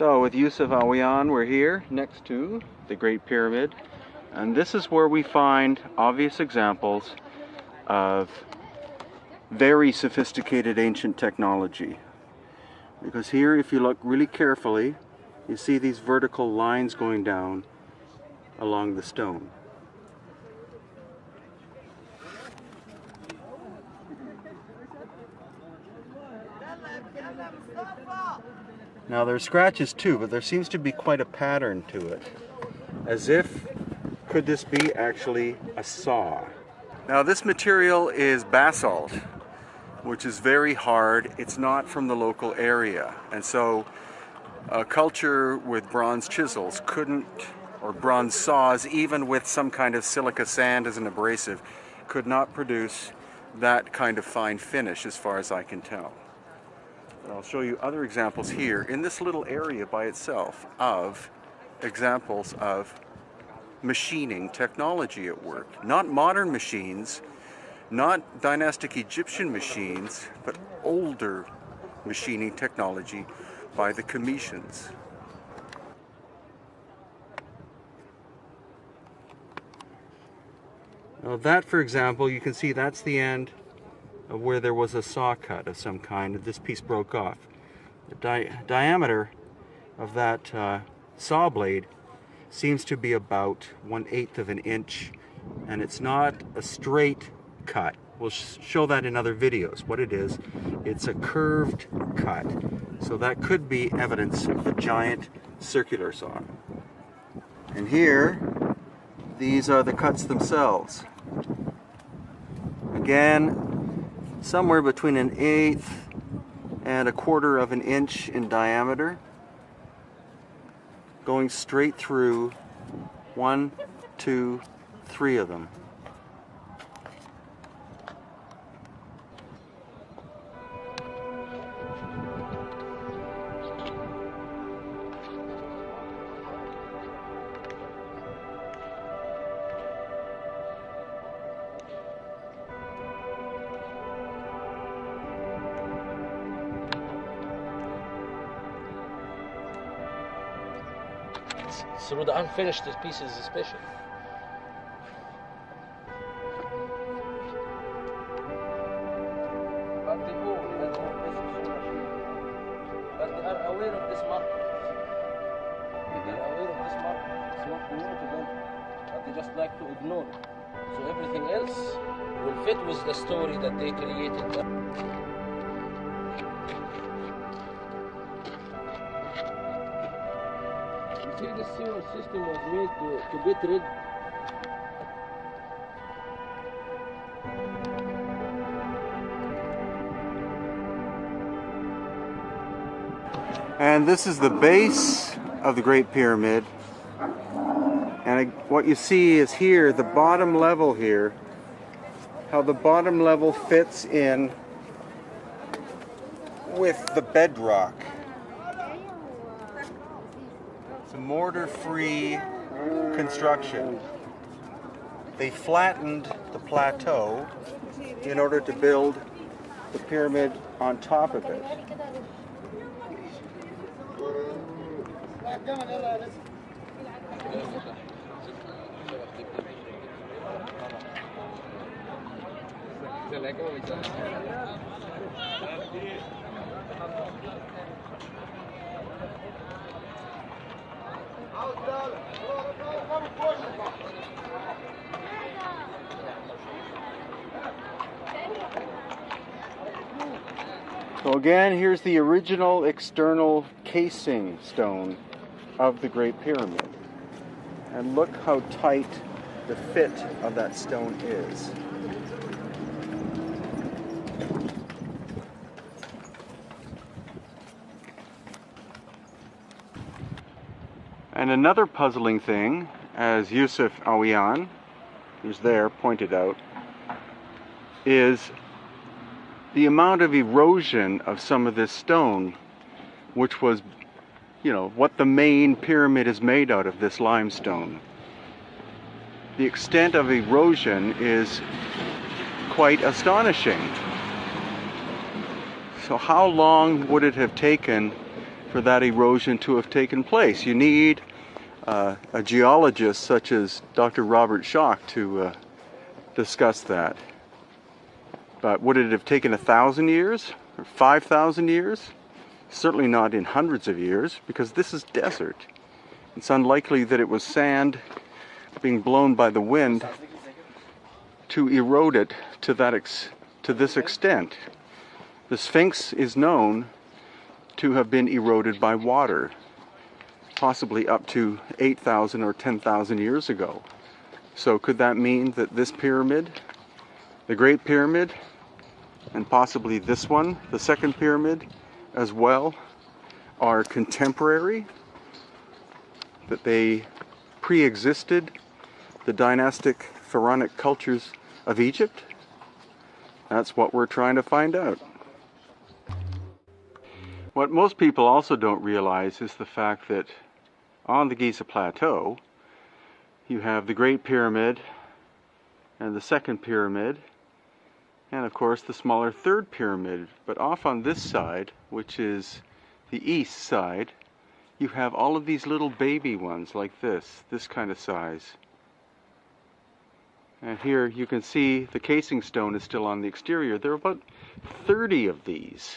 So with Yusuf Awiyan, we're here next to the Great Pyramid, and this is where we find obvious examples of very sophisticated ancient technology. Because here, if you look really carefully, you see these vertical lines going down along the stone. Now there's scratches too, but there seems to be quite a pattern to it. As if, could this be actually a saw? Now this material is basalt, which is very hard. It's not from the local area. And so a culture with bronze chisels couldn't, or bronze saws, even with some kind of silica sand as an abrasive, could not produce that kind of fine finish as far as I can tell. I'll show you other examples here in this little area by itself of examples of machining technology at work. Not modern machines, not dynastic Egyptian machines, but older machining technology by the Cometians. Now that, for example, you can see that's the end of where there was a saw cut of some kind, and this piece broke off. The diameter of that saw blade seems to be about 1/8 of an inch, and it's not a straight cut. We'll show that in other videos. What it is, it's a curved cut. So that could be evidence of the giant circular saw. And here, these are the cuts themselves. Again, somewhere between 1/8 and 1/4 of an inch in diameter, going straight through 1, 2, 3 of them. Through the unfinished pieces especially. But they are aware of this mark. They are aware of this mark. It's not new to them. But they just like to ignore it. So everything else will fit with the story that they created. The sewer system was made to get rid. And this is the base of the Great Pyramid. And what you see is here, the bottom level here, how the bottom level fits in with the bedrock. It's a mortar-free construction. They flattened the plateau in order to build the pyramid on top of it. So again, here's the original external casing stone of the Great Pyramid. And look how tight the fit of that stone is. And another puzzling thing, as Yusuf Awiyan, who's there, pointed out, is the amount of erosion of some of this stone, which was, you know, what the main pyramid is made out of, this limestone. The extent of erosion is quite astonishing. So how long would it have taken for that erosion to have taken place. You need a geologist such as Dr. Robert Schoch to discuss that. But would it have taken 1,000 years or 5,000 years? Certainly not in hundreds of years, because this is desert. It's unlikely that it was sand being blown by the wind to erode it to this extent. The Sphinx is known to have been eroded by water, possibly up to 8,000 or 10,000 years ago. So could that mean that this pyramid, the Great Pyramid, and possibly this one, the Second Pyramid, as well, are contemporary? That they pre-existed the dynastic pharaonic cultures of Egypt? That's what we're trying to find out. What most people also don't realize is the fact that on the Giza Plateau, you have the Great Pyramid and the Second Pyramid, and of course the smaller Third Pyramid. But off on this side, which is the east side, you have all of these little baby ones like this kind of size. And here you can see the casing stone is still on the exterior. There are about 30 of these.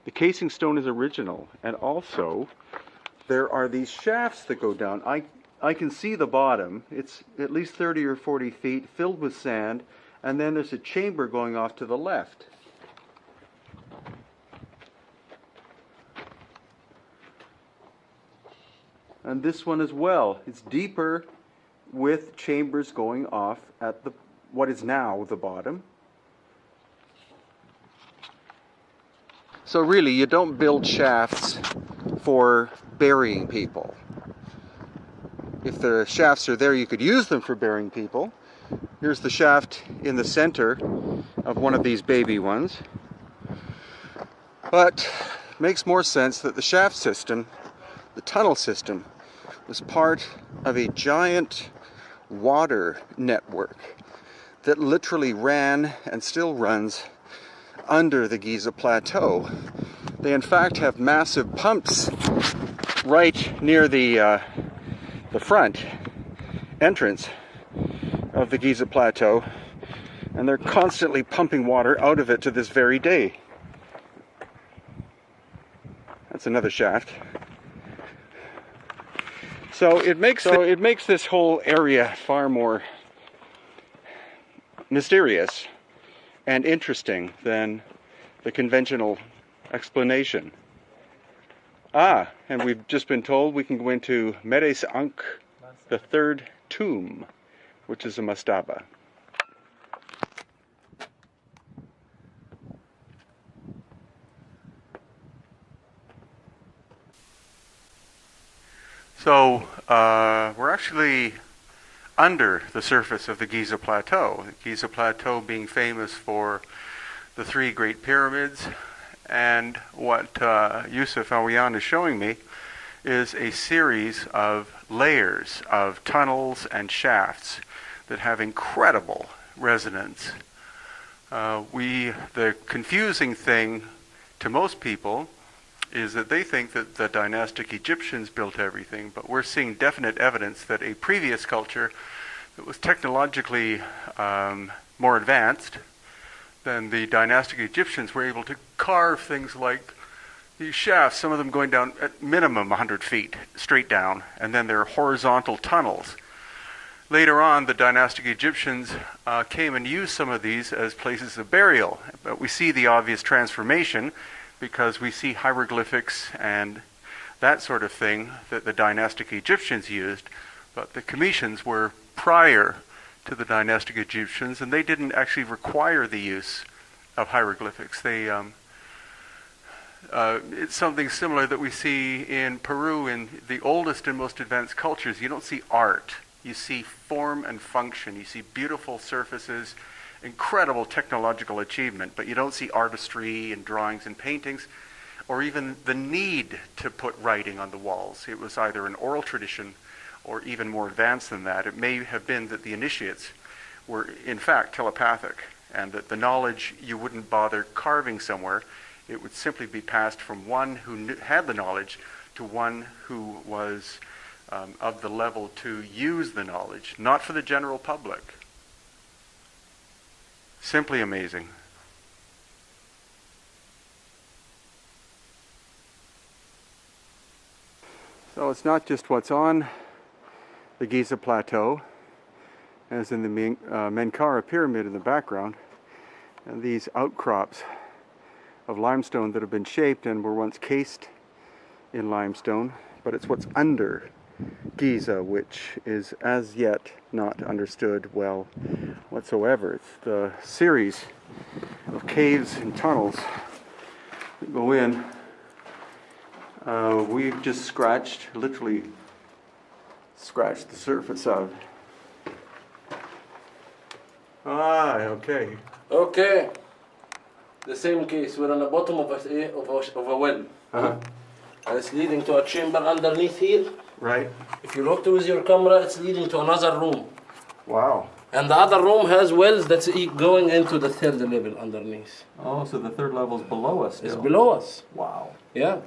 The casing stone is original, and also there are these shafts that go down. I can see the bottom. It's at least 30 or 40 feet, filled with sand, and then there's a chamber going off to the left. And this one as well. It's deeper, with chambers going off at what is now the bottom. So really, you don't build shafts for burying people. If the shafts are there, you could use them for burying people. Here's the shaft in the center of one of these baby ones. But it makes more sense that the shaft system, the tunnel system, was part of a giant water network that literally ran and still runs under the Giza Plateau. They in fact have massive pumps right near the front entrance of the Giza Plateau, and they're constantly pumping water out of it to this very day. That's another shaft. So it makes this whole area far more mysterious and interesting than the conventional explanation. And we've just been told we can go into Meres Ankh, the third tomb, which is a mastaba. So we're actually under the surface of the Giza Plateau. The Giza Plateau being famous for the three great pyramids, and what Yusuf Awiyan is showing me is a series of layers of tunnels and shafts that have incredible resonance. The confusing thing to most people is that they think that the dynastic Egyptians built everything, but we're seeing definite evidence that a previous culture that was technologically more advanced than the dynastic Egyptians were able to carve things like these shafts, some of them going down at minimum 100 feet straight down, and then there are horizontal tunnels. Later on, the dynastic Egyptians came and used some of these as places of burial, but we see the obvious transformation because we see hieroglyphics and that sort of thing that the dynastic Egyptians used, but the Cometians were prior to the dynastic Egyptians, and they didn't actually require the use of hieroglyphics. It's something similar that we see in Peru in the oldest and most advanced cultures. You don't see art. You see form and function. You see beautiful surfaces, incredible technological achievement, but you don't see artistry and drawings and paintings, or even the need to put writing on the walls. It was either an oral tradition or even more advanced than that. It may have been that the initiates were in fact telepathic, and that the knowledge you wouldn't bother carving somewhere, it would simply be passed from one who had the knowledge to one who was of the level to use the knowledge, not for the general public. Simply amazing. So it's not just what's on the Giza Plateau, as in the Menkaure Pyramid in the background, and these outcrops of limestone that have been shaped and were once cased in limestone, but it's what's under Giza which is as yet not understood well whatsoever. It's the series of caves and tunnels that go in. We've just scratched, literally scratched the surface of. Ah, okay. Okay. The same case. We're on the bottom of a well. Uh-huh. And it's leading to a chamber underneath here. Right. If you look with your camera, it's leading to another room. Wow. And the other room has wells that's going into the third level underneath. Oh, so the third level is below us still. It's below us. Wow. Yeah.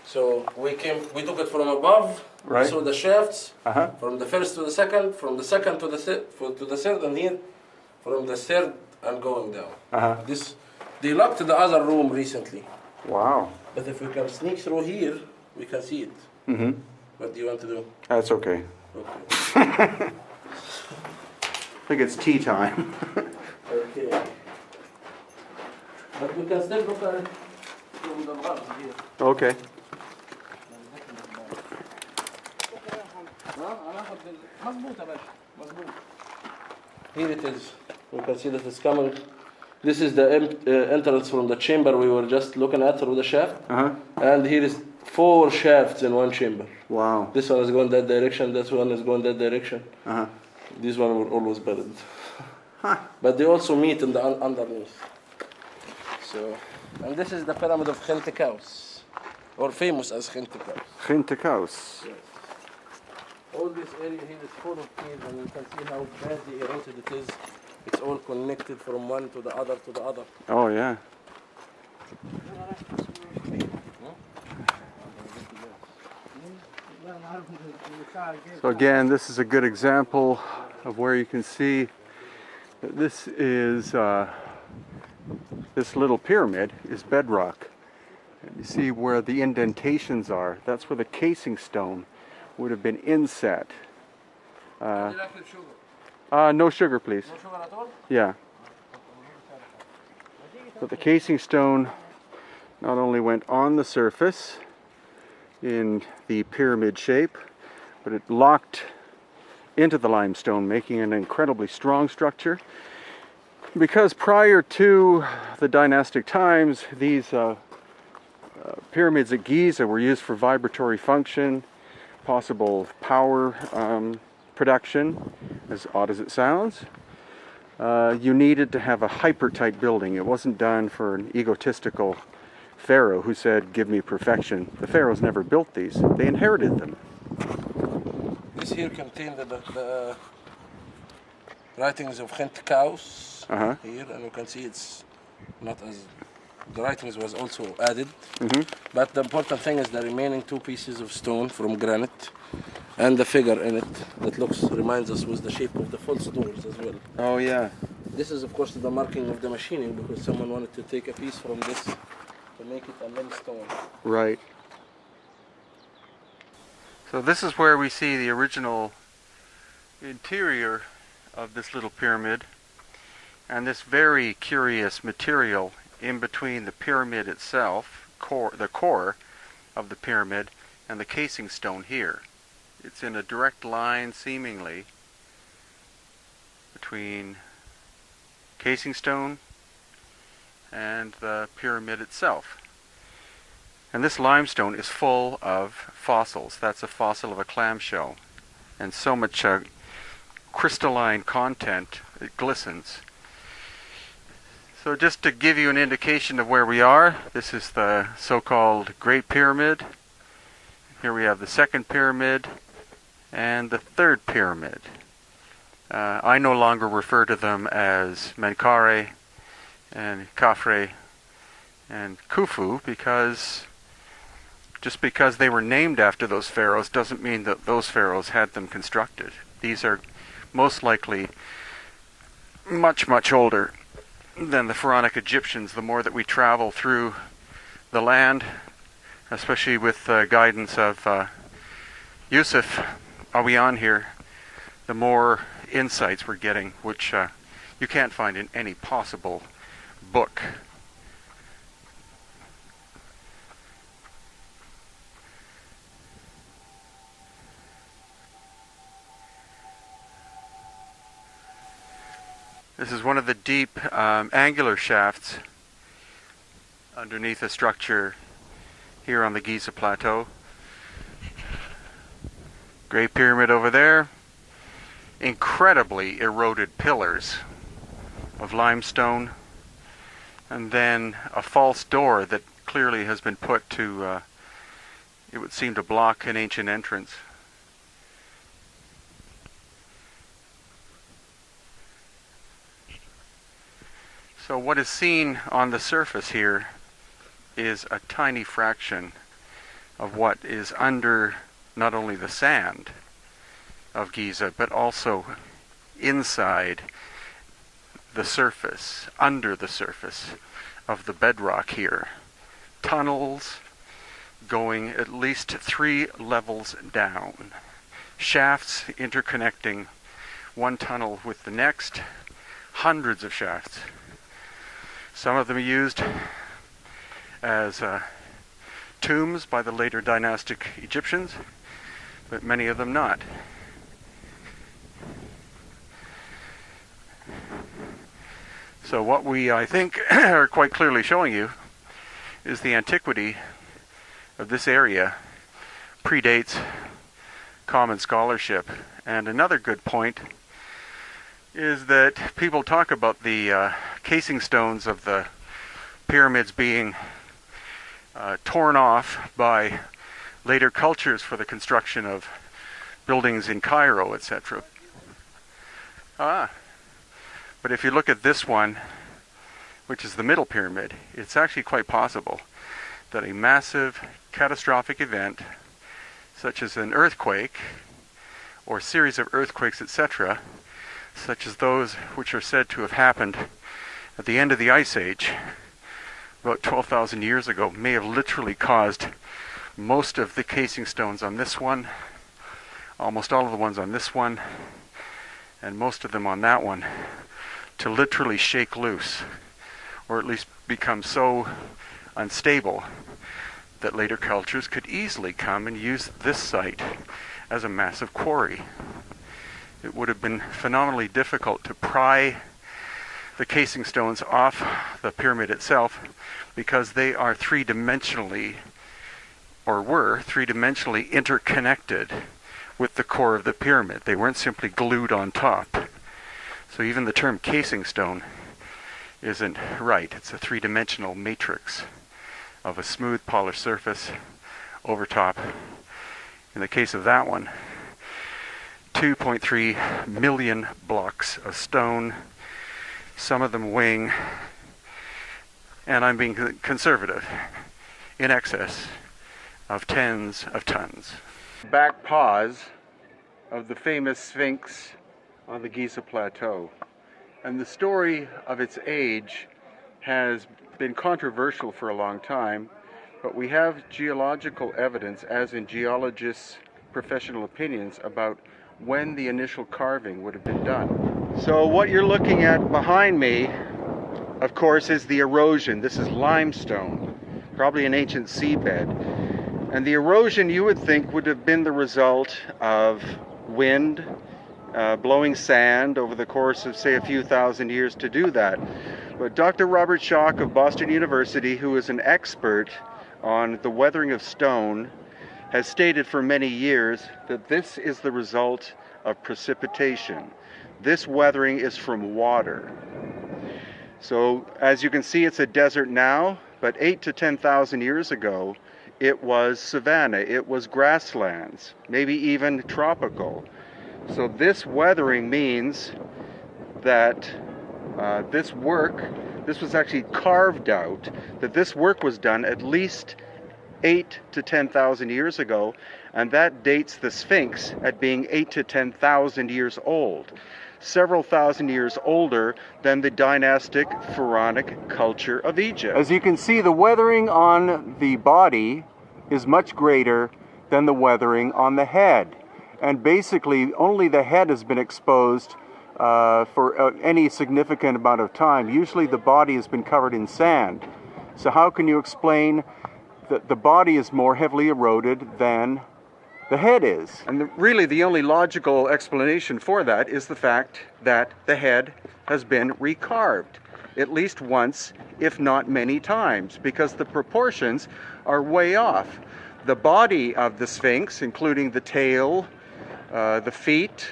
So we took it from above. Right. We saw the shafts. Uh-huh. From the first to the second, from the second to the third, and here from the third and going down. Uh-huh. They locked the other room recently. Wow. But if we can sneak through here, we can see it. Mm-hmm. What do you want to do? That's okay. Okay. I think it's tea time. Okay. But we can still look at it from the bars here. Okay. Here it is. We can see that it's coming. This is the entrance from the chamber we were just looking at through the shaft. Uh-huh. And here is 4 shafts in one chamber. Wow. This one is going that direction, this one is going that direction. Uh-huh. These one were always buried. Huh. But they also meet in the underneath. So, and this is the pyramid of Khentikaus, or famous as Khentikaus. Khentikaus. Yes. All this area here is full of caves, and you can see how badly eroded it is. It's all connected from one to the other to the other. Oh, yeah. So again, this is a good example of where you can see that this is this little pyramid is bedrock. And you see where the indentations are. That's where the casing stone would have been inset. No sugar, please. No sugar at all? Yeah. But the casing stone not only went on the surface in the pyramid shape, but it locked into the limestone, making an incredibly strong structure. Because prior to the dynastic times, these pyramids at Giza were used for vibratory function, possible power production, as odd as it sounds. You needed to have a hyper-tight building. It wasn't done for an egotistical pharaoh who said, give me perfection. The pharaohs never built these. They inherited them. This here contained the writings of Khentikaus here, and you can see it's not as... The writings was also added. But the important thing is the remaining 2 pieces of stone from granite and the figure in it that reminds us with the shape of the false doors as well. Oh, yeah. This is of course the marking of the machining, because someone wanted to take a piece from this to make it a millstone. Right. So this is where we see the original interior of this little pyramid, and this very curious material in between the pyramid itself, the core of the pyramid, and the casing stone here. It's in a direct line, seemingly, between casing stone and the pyramid itself. And this limestone is full of fossils. That's a fossil of a clamshell, and so much crystalline content, it glistens. So just to give you an indication of where we are, this is the so-called Great Pyramid. Here we have the second pyramid and the third pyramid. I no longer refer to them as Menkaure and Khafre and Khufu because just because they were named after those pharaohs doesn't mean that those pharaohs had them constructed. These are most likely much, much older than the pharaonic Egyptians. The more that we travel through the land, especially with the guidance of Yusuf Awiyan here, the more insights we're getting, which you can't find in any possible book. This is one of the deep angular shafts underneath the structure here on the Giza Plateau. Great Pyramid over there. Incredibly eroded pillars of limestone. And then a false door that clearly has been put to, it would seem to block an ancient entrance. So what is seen on the surface here is a tiny fraction of what is under not only the sand of Giza, but also inside the surface, under the surface of the bedrock here. Tunnels going at least 3 levels down. Shafts interconnecting one tunnel with the next. Hundreds of shafts. Some of them used as tombs by the later dynastic Egyptians, but many of them not. So what we, I think, are quite clearly showing you is the antiquity of this area predates common scholarship. And another good point is that people talk about the casing stones of the pyramids being torn off by later cultures for the construction of buildings in Cairo, etc. But if you look at this one, which is the middle pyramid, it's actually quite possible that a massive catastrophic event, such as an earthquake, or series of earthquakes, etc., such as those which are said to have happened at the end of the Ice Age, about 12,000 years ago, may have literally caused most of the casing stones on this one, almost all of the ones on this one, and most of them on that one, to literally shake loose, or at least become so unstable that later cultures could easily come and use this site as a massive quarry. It would have been phenomenally difficult to pry the casing stones off the pyramid itself because they are three-dimensionally, or were three-dimensionally interconnected with the core of the pyramid. They weren't simply glued on top. So even the term casing stone isn't right. It's a three-dimensional matrix of a smooth polished surface over top. In the case of that one, 2.3 million blocks of stone, some of them weighing, and I'm being conservative, in excess of tens of tons. Back paws of the famous Sphinx on the Giza Plateau. And the story of its age has been controversial for a long time, but we have geological evidence, as in geologists' professional opinions, about when the initial carving would have been done. So what you're looking at behind me, of course, is the erosion. This is limestone, probably an ancient seabed. And the erosion, you would think, would have been the result of wind, blowing sand over the course of, say, a few thousand years to do that. But Dr. Robert Schoch of Boston University, who is an expert on the weathering of stone, has stated for many years that this is the result of precipitation. This weathering is from water. So as you can see, it's a desert now, but 8,000 to 10,000 years ago, it was savanna, it was grasslands, maybe even tropical. So this weathering means that this was actually carved out, that this work was done at least 8 to 10,000 years ago, and that dates the Sphinx at being 8 to 10,000 years old, several thousand years older than the dynastic pharaonic culture of Egypt. As you can see, the weathering on the body is much greater than the weathering on the head, and basically only the head has been exposed for any significant amount of time. Usually the body has been covered in sand. So how can you explain that the body is more heavily eroded than the head is? And really the only logical explanation for that is the fact that the head has been recarved at least once, if not many times, because the proportions are way off. The body of the Sphinx, including the tail, the feet,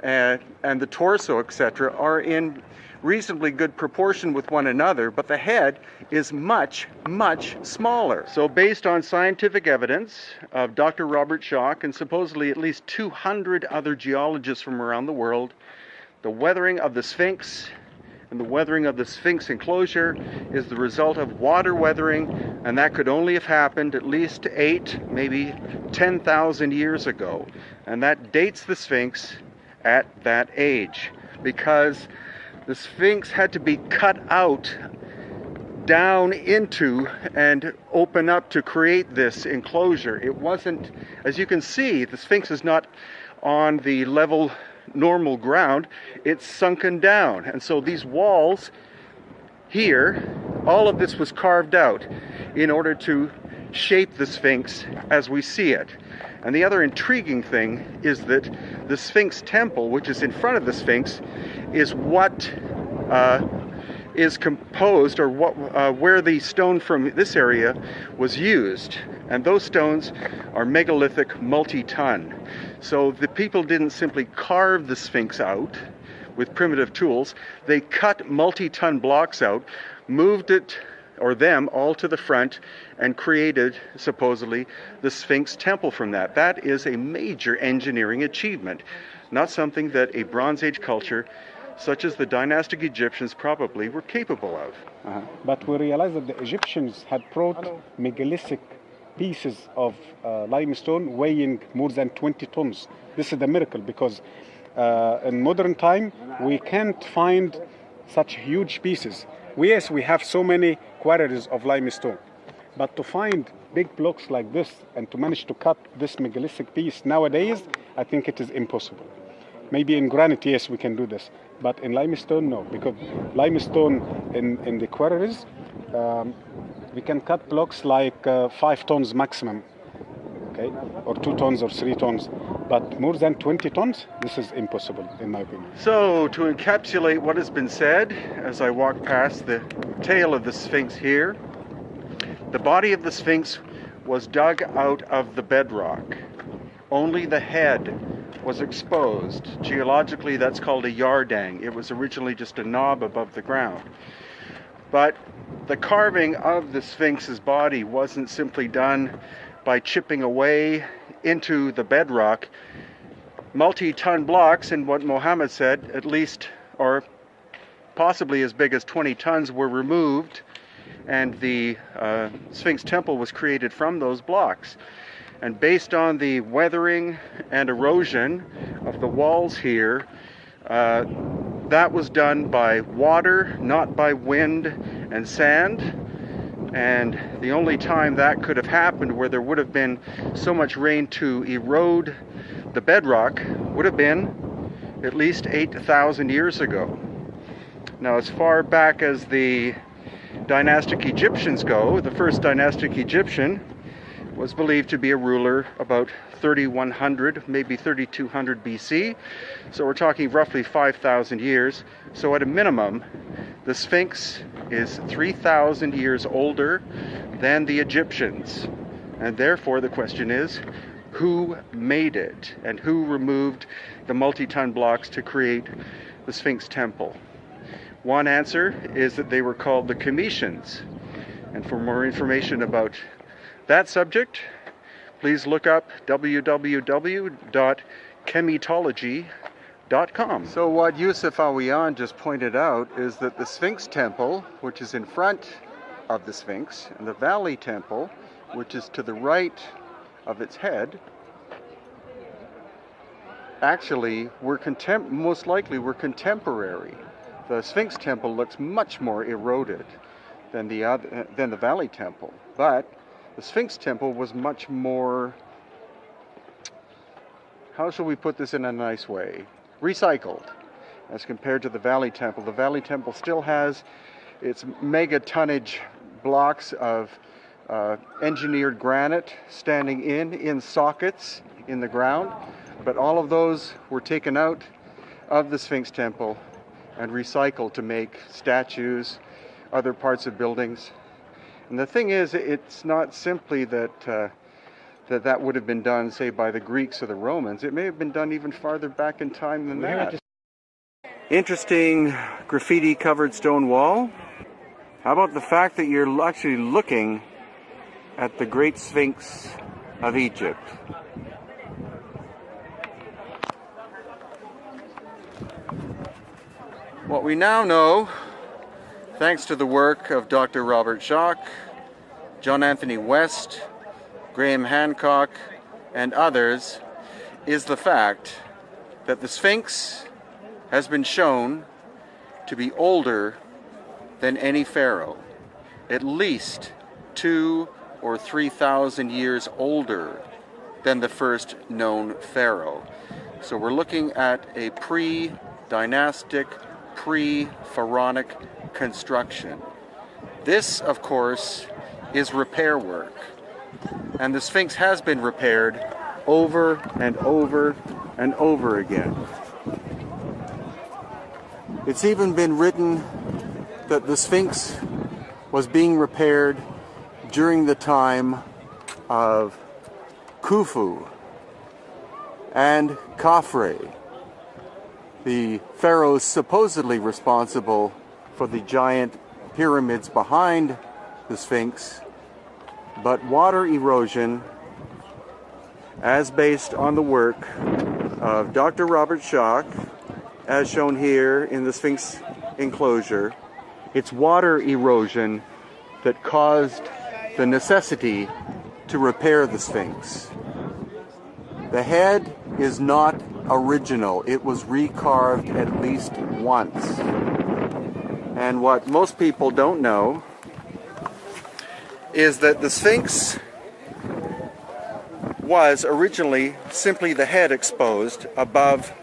and the torso, etc., are in reasonably good proportion with one another, but the head is much, much smaller. So based on scientific evidence of Dr. Robert Schoch and supposedly at least 200 other geologists from around the world, the weathering of the Sphinx and the weathering of the Sphinx enclosure is the result of water weathering, and that could only have happened at least 8, maybe 10,000 years ago. And that dates the Sphinx at that age, because the Sphinx had to be cut out down into and open up to create this enclosure. It wasn't, as you can see, the Sphinx is not on the level normal ground, it's sunken down. And so these walls here, all of this was carved out in order to shape the Sphinx as we see it. And the other intriguing thing is that the Sphinx temple, which is in front of the Sphinx, is what is composed, or what where the stone from this area was used. And those stones are megalithic, multi-ton. So the people didn't simply carve the Sphinx out with primitive tools. They cut multi-ton blocks out, moved it or them all to the front, and created, supposedly, the Sphinx temple from that. That is a major engineering achievement, not something that a Bronze Age culture such as the dynastic Egyptians probably were capable of. But we realize that the Egyptians had brought megalithic pieces of limestone weighing more than 20 tons. This is the miracle, because in modern time we can't find such huge pieces. Yes, we have so many quarries of limestone, but to find big blocks like this and to manage to cut this megalithic piece nowadays, I think it is impossible. Maybe in granite, yes, we can do this, but in limestone, no, because limestone in the quarries, we can cut blocks like 5 tons maximum, okay, or 2 tons or 3 tons, but more than 20 tons, this is impossible, in my opinion. So, to encapsulate what has been said, as I walk past the tail of the Sphinx here, the body of the Sphinx was dug out of the bedrock. Only the head was exposed. Geologically, that's called a yardang. It was originally just a knob above the ground. But the carving of the Sphinx's body wasn't simply done by chipping away into the bedrock. Multi-ton blocks, and what Mohammed said, at least, or possibly as big as 20 tons, were removed, and the Sphinx temple was created from those blocks. And based on the weathering and erosion of the walls here, that was done by water, not by wind and sand. And the only time that could have happened where there would have been so much rain to erode the bedrock would have been at least 8,000 years ago. Now, as far back as the dynastic Egyptians go, the first dynastic Egyptian was believed to be a ruler about 3100, maybe 3200 BC. So we're talking roughly 5,000 years. So at a minimum, the Sphinx is 3,000 years older than the Egyptians. And therefore the question is, who made it? And who removed the multi-ton blocks to create the Sphinx temple? One answer is that they were called the Cometians. And for more information about that subject, please look up www.kmet.com. chemetology.com. So what Yusuf Awiyan just pointed out is that the Sphinx Temple, which is in front of the Sphinx, and the Valley Temple, which is to the right of its head, actually most likely were contemporary. The Sphinx Temple looks much more eroded than the Valley Temple, but the Sphinx Temple was much more, how shall we put this in a nice way, recycled as compared to the Valley Temple. The Valley Temple still has its mega tonnage blocks of engineered granite standing in sockets in the ground, but all of those were taken out of the Sphinx Temple and recycled to make statues, other parts of buildings. And the thing is, it's not simply that that would have been done, say, by the Greeks or the Romans. It may have been done even farther back in time than that. Interesting graffiti-covered stone wall. How about the fact that you're actually looking at the Great Sphinx of Egypt? What we now know, thanks to the work of Dr. Robert Schoch, John Anthony West, Graham Hancock, and others, is the fact that the Sphinx has been shown to be older than any pharaoh, at least 2,000 or 3,000 years older than the first known pharaoh. So we're looking at a pre-dynastic, pre-pharaonic construction. This, of course, is repair work, and the Sphinx has been repaired over and over and over again. It's even been written that the Sphinx was being repaired during the time of Khufu and Khafre, the pharaohs supposedly responsible for the giant pyramids behind the Sphinx. But water erosion, as based on the work of Dr. Robert Schoch, as shown here in the Sphinx enclosure, it's water erosion that caused the necessity to repair the Sphinx. The head is not original. It was recarved at least once. And what most people don't know is that the Sphinx was originally simply the head exposed above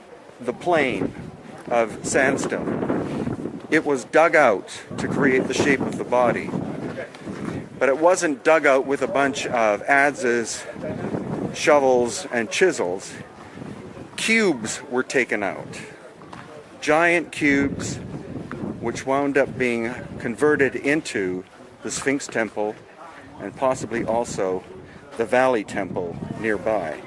the plane of sandstone. It was dug out to create the shape of the body, but it wasn't dug out with a bunch of adzes, shovels, and chisels. Cubes were taken out, giant cubes, which wound up being converted into the Sphinx Temple and possibly also the Valley Temple nearby.